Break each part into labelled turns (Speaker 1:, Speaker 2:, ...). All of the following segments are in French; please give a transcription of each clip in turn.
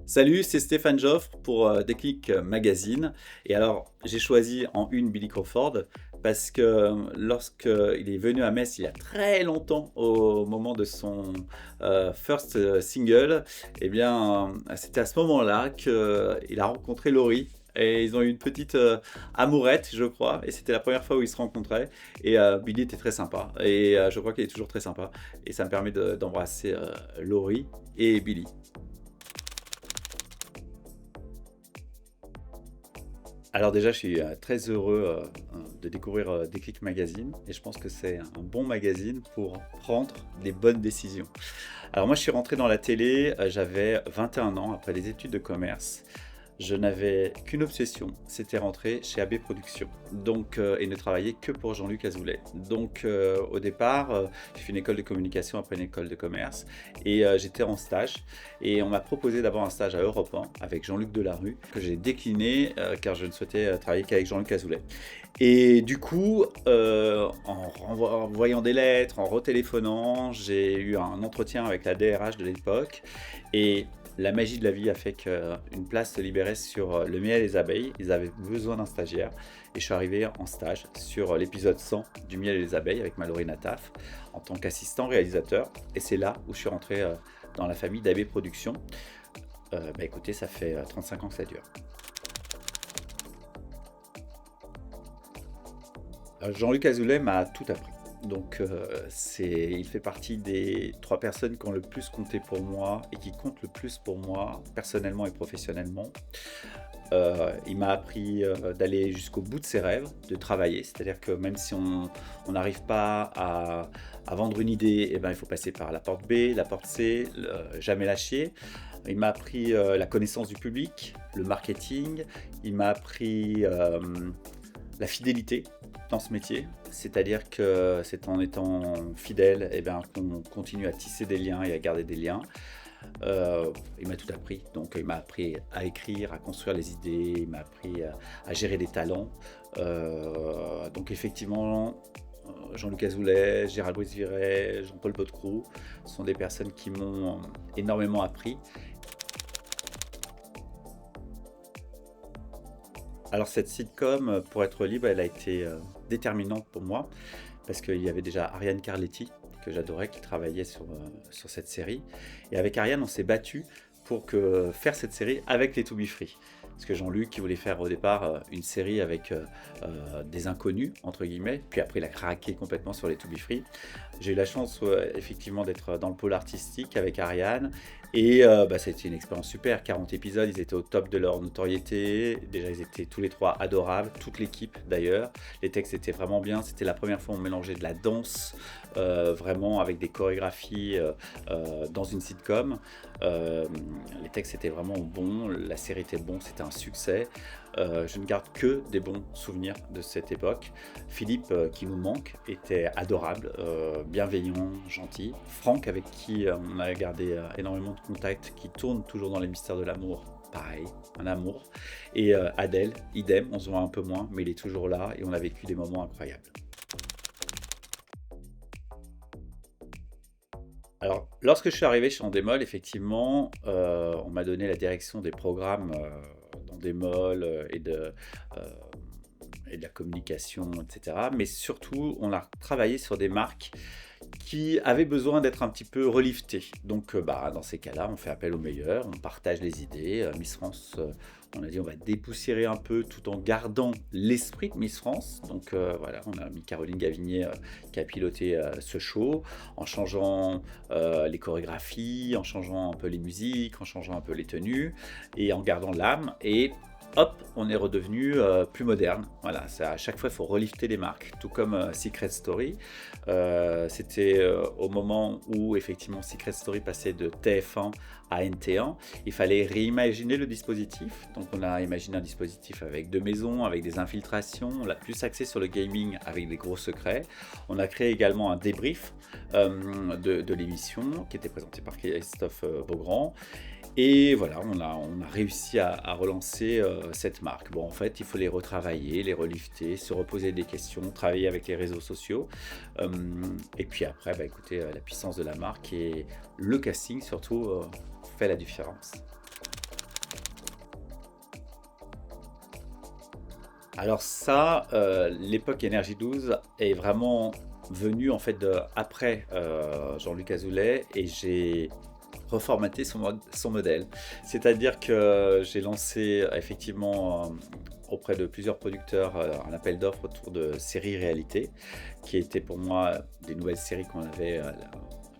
Speaker 1: Salut, c'est Stéphane Joffre pour Déclic Magazine. Et alors, j'ai choisi en une Billy Crawford parce que lorsqu'il est venu à Metz il y a très longtemps, au moment de son first single, eh bien, c'était à ce moment-là qu'il a rencontré Laurie. Et ils ont eu une petite amourette, je crois, et c'était la première fois où ils se rencontraient. Et Billy était très sympa, et je crois qu'il est toujours très sympa. Et ça me permet d'embrasser Laurie et Billy. Alors déjà, je suis très heureux de découvrir Déclic Magazine et je pense que c'est un bon magazine pour prendre les bonnes décisions. Alors moi, je suis rentré dans la télé, j'avais 21 ans après des études de commerce. Je n'avais qu'une obsession, c'était rentrer chez AB Productions, donc, et ne travailler que pour Jean-Luc Azoulay. Donc au départ, j'ai fait une école de communication après une école de commerce et j'étais en stage. Et on m'a proposé d'abord un stage à Europe 1 avec Jean-Luc Delarue, que j'ai décliné car je ne souhaitais travailler qu'avec Jean-Luc Azoulay. Et du coup, en renvoyant des lettres, en retéléphonant, j'ai eu un entretien avec la DRH de l'époque. Et la magie de la vie a fait qu'une place se libérait sur le miel et les abeilles. Ils avaient besoin d'un stagiaire. Et je suis arrivé en stage sur l'épisode 100 du miel et les abeilles avec Mallory Nataf en tant qu'assistant réalisateur. Et c'est là où je suis rentré dans la famille d'AB Productions. Écoutez, ça fait 35 ans que ça dure. Jean-Luc Azoulay m'a tout appris. Donc, il fait partie des 3 personnes qui ont le plus compté pour moi et qui comptent le plus pour moi, personnellement et professionnellement. Il m'a appris d'aller jusqu'au bout de ses rêves, de travailler. C'est-à-dire que même si on n'arrive pas à vendre une idée, eh ben, il faut passer par la porte B, la porte C, jamais lâcher. Il m'a appris la connaissance du public, le marketing. Il m'a appris la fidélité dans ce métier, c'est-à-dire que c'est en étant fidèle qu'on continue à tisser des liens et à garder des liens. Il m'a tout appris, donc il m'a appris à écrire, à construire les idées, il m'a appris à gérer des talents. Donc effectivement, Jean-Luc Azoulay, Gérald Brice-Viret, Jean-Paul Baudecroux sont des personnes qui m'ont énormément appris. Alors cette sitcom, pour être libre, elle a été déterminante pour moi, parce qu'il y avait déjà Ariane Carletti, que j'adorais, qui travaillait sur cette série. Et avec Ariane, on s'est battu pour faire cette série avec les To Be Free. Parce que Jean-Luc, qui voulait faire au départ une série avec des inconnus, entre guillemets, puis après il a craqué complètement sur les To Be Free. J'ai eu la chance effectivement d'être dans le pôle artistique avec Ariane. Et ça a été une expérience super, 40 épisodes, ils étaient au top de leur notoriété. Déjà, ils étaient tous les 3 adorables, toute l'équipe d'ailleurs. Les textes étaient vraiment bien, c'était la première fois où on mélangeait de la danse, vraiment avec des chorégraphies dans une sitcom. Les textes étaient vraiment bons, la série était bon, c'était un succès. Je ne garde que des bons souvenirs de cette époque. Philippe, qui nous manque, était adorable, bienveillant, gentil. Franck, avec qui on a gardé énormément de contacts, qui tourne toujours dans les mystères de l'amour, pareil, un amour. Et Adèle, idem, on se voit un peu moins, mais il est toujours là et on a vécu des moments incroyables. Alors, lorsque je suis arrivé chez Endemol, effectivement, on m'a donné la direction des programmes d'Endemol et de la communication, etc. Mais surtout, on a travaillé sur des marques qui avaient besoin d'être un petit peu reliftées. Donc, dans ces cas-là, on fait appel aux meilleurs, on partage les idées. Miss France, on a dit on va dépoussiérer un peu tout en gardant l'esprit de Miss France. Donc voilà, on a mis Caroline Gavinier qui a piloté ce show, en changeant les chorégraphies, en changeant un peu les musiques, en changeant un peu les tenues, et en gardant l'âme. Et hop, on est redevenu plus moderne. Voilà, à chaque fois, il faut relifter les marques, tout comme Secret Story. C'était au moment où, effectivement, Secret Story passait de TF1 à NT1. Il fallait réimaginer le dispositif. Donc, on a imaginé un dispositif avec 2 maisons, avec des infiltrations. On l'a plus axé sur le gaming avec des gros secrets. On a créé également un débrief de l'émission qui était présenté par Christophe Beaugrand. Et voilà, on a réussi à relancer cette marque. Bon, en fait, il faut les retravailler, les relifter, se reposer des questions, travailler avec les réseaux sociaux. Et puis après, écoutez, la puissance de la marque et le casting surtout fait la différence. Alors ça, l'époque Énergie 12 est vraiment venue en fait après Jean-Luc Azoulay et j'ai reformaté son modèle. C'est-à-dire que j'ai lancé effectivement auprès de plusieurs producteurs un appel d'offres autour de séries réalité, qui étaient pour moi des nouvelles séries qu'on avait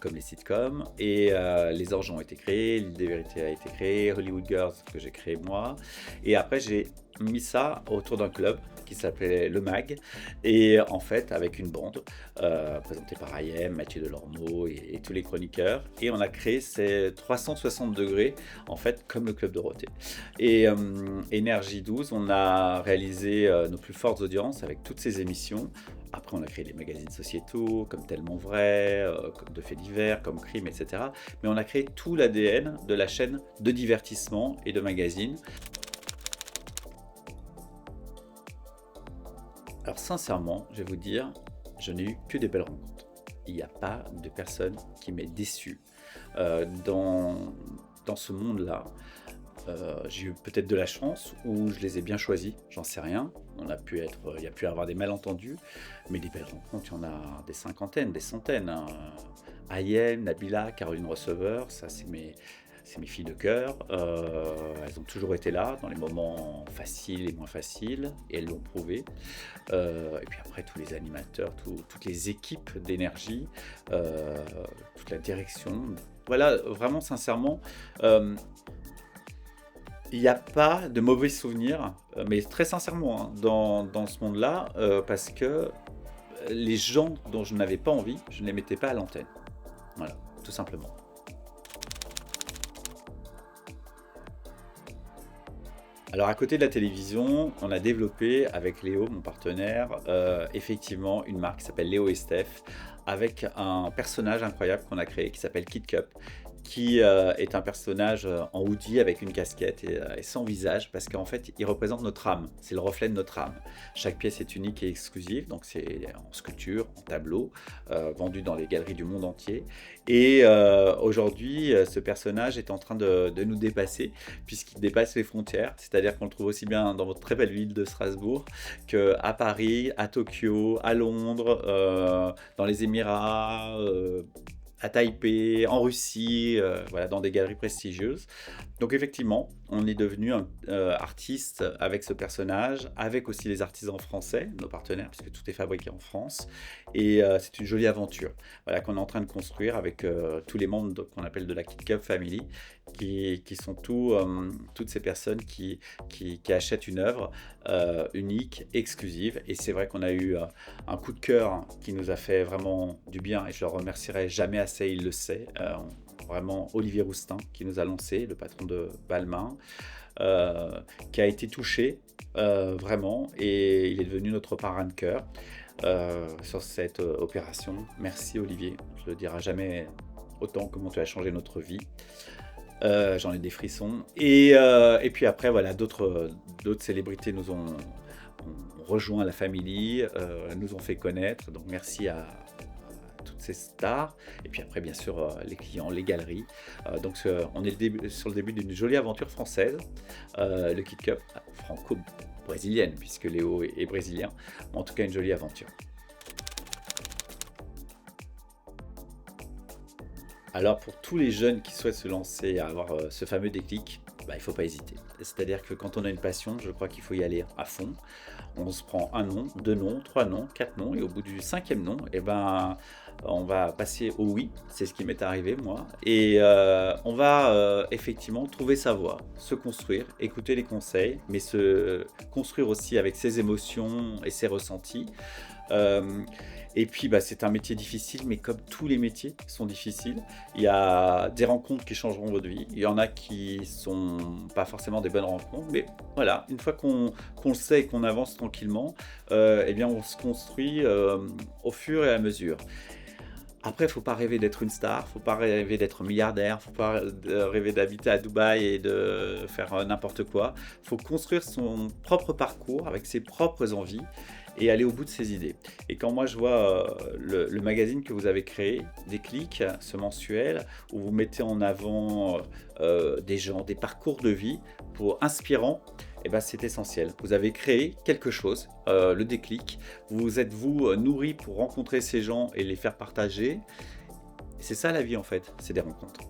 Speaker 1: comme les sitcoms. Et Les Anges ont été créés, L'île des vérités a été créée, Hollywood Girls que j'ai créé moi. Et après j'ai mis ça autour d'un club qui s'appelait Le Mag, et en fait avec une bande présentée par IM, Mathieu Delormeau et tous les chroniqueurs, et on a créé ces 360 degrés en fait comme le Club Dorothée. Et Énergie 12, on a réalisé nos plus fortes audiences avec toutes ces émissions. Après, on a créé des magazines sociétaux, comme Tellement Vrai, comme De Faits Divers, comme Crime, etc. Mais on a créé tout l'ADN de la chaîne de divertissement et de magazines. Alors sincèrement, je vais vous dire, je n'ai eu que des belles rencontres. Il n'y a pas de personne qui m'ait déçu dans ce monde-là. J'ai eu peut-être de la chance ou je les ai bien choisis, j'en sais rien. Il y a pu avoir des malentendus, mais des belles rencontres, il y en a des cinquantaines, des centaines, hein. Ayel, Nabila, Caroline Receveur, ça c'est mes filles de cœur. Elles ont toujours été là dans les moments faciles et moins faciles, et elles l'ont prouvé. Et puis après, tous les animateurs, toutes les équipes d'énergie, toute la direction. Voilà, vraiment sincèrement, il n'y a pas de mauvais souvenirs, mais très sincèrement, hein, dans ce monde-là, parce que les gens dont je n'avais pas envie, je ne les mettais pas à l'antenne. Voilà, tout simplement. Alors à côté de la télévision, on a développé avec Léo, mon partenaire, effectivement une marque qui s'appelle Léo et Steph, avec un personnage incroyable qu'on a créé qui s'appelle Kid Cup, qui est un personnage en hoodie avec une casquette et sans visage, parce qu'en fait il représente notre âme, c'est le reflet de notre âme. Chaque pièce est unique et exclusive, donc c'est en sculpture, en tableau, vendu dans les galeries du monde entier. Et aujourd'hui, ce personnage est en train de nous dépasser, puisqu'il dépasse les frontières, c'est-à-dire qu'on le trouve aussi bien dans votre très belle ville de Strasbourg qu'à Paris, à Tokyo, à Londres, dans les Émirats, à Taipei, en Russie, voilà, dans des galeries prestigieuses. Donc effectivement, on est devenu artiste avec ce personnage, avec aussi les artisans français, nos partenaires, puisque tout est fabriqué en France. Et c'est une jolie aventure, voilà, qu'on est en train de construire avec tous les membres qu'on appelle de la Kid Cup Family, qui sont toutes ces personnes qui achètent une œuvre unique, exclusive. Et c'est vrai qu'on a eu un coup de cœur qui nous a fait vraiment du bien, et je le remercierai jamais assez, il le sait. Vraiment Olivier Roustin qui nous a lancé, le patron de Balmain, qui a été touché vraiment, et il est devenu notre parrain de cœur sur cette opération. Merci Olivier, je ne le dirai jamais autant comment tu as changé notre vie. J'en ai des frissons. Et puis après, voilà, d'autres célébrités ont rejoint la famille, nous ont fait connaître. Donc merci à toutes ces stars. Et puis après, bien sûr, les clients, les galeries. Donc on est sur le début d'une jolie aventure française. Le Kid Cup franco-brésilienne, puisque Léo est brésilien. En tout cas, une jolie aventure. Alors pour tous les jeunes qui souhaitent se lancer et avoir ce fameux déclic, il ne faut pas hésiter. C'est-à-dire que quand on a une passion, je crois qu'il faut y aller à fond. On se prend un nom, deux noms, trois noms, quatre noms, et au bout du cinquième nom, on va passer au oui. C'est ce qui m'est arrivé moi. Et on va effectivement trouver sa voie, se construire, écouter les conseils, mais se construire aussi avec ses émotions et ses ressentis. Et puis c'est un métier difficile, mais comme tous les métiers sont difficiles, il y a des rencontres qui changeront votre vie. Il y en a qui sont pas forcément des bonnes rencontres, mais voilà, une fois qu'on le sait et qu'on avance tranquillement, eh bien on se construit au fur et à mesure. Après, il ne faut pas rêver d'être une star, il ne faut pas rêver d'être milliardaire, il ne faut pas rêver d'habiter à Dubaï et de faire n'importe quoi. Il faut construire son propre parcours avec ses propres envies et aller au bout de ses idées. Et quand moi je vois le magazine que vous avez créé, Déclic, ce mensuel, où vous mettez en avant des gens, des parcours de vie inspirants, et ben, c'est essentiel. Vous avez créé quelque chose, le déclic. Vous êtes-vous nourri pour rencontrer ces gens et les faire partager. C'est ça la vie en fait, c'est des rencontres.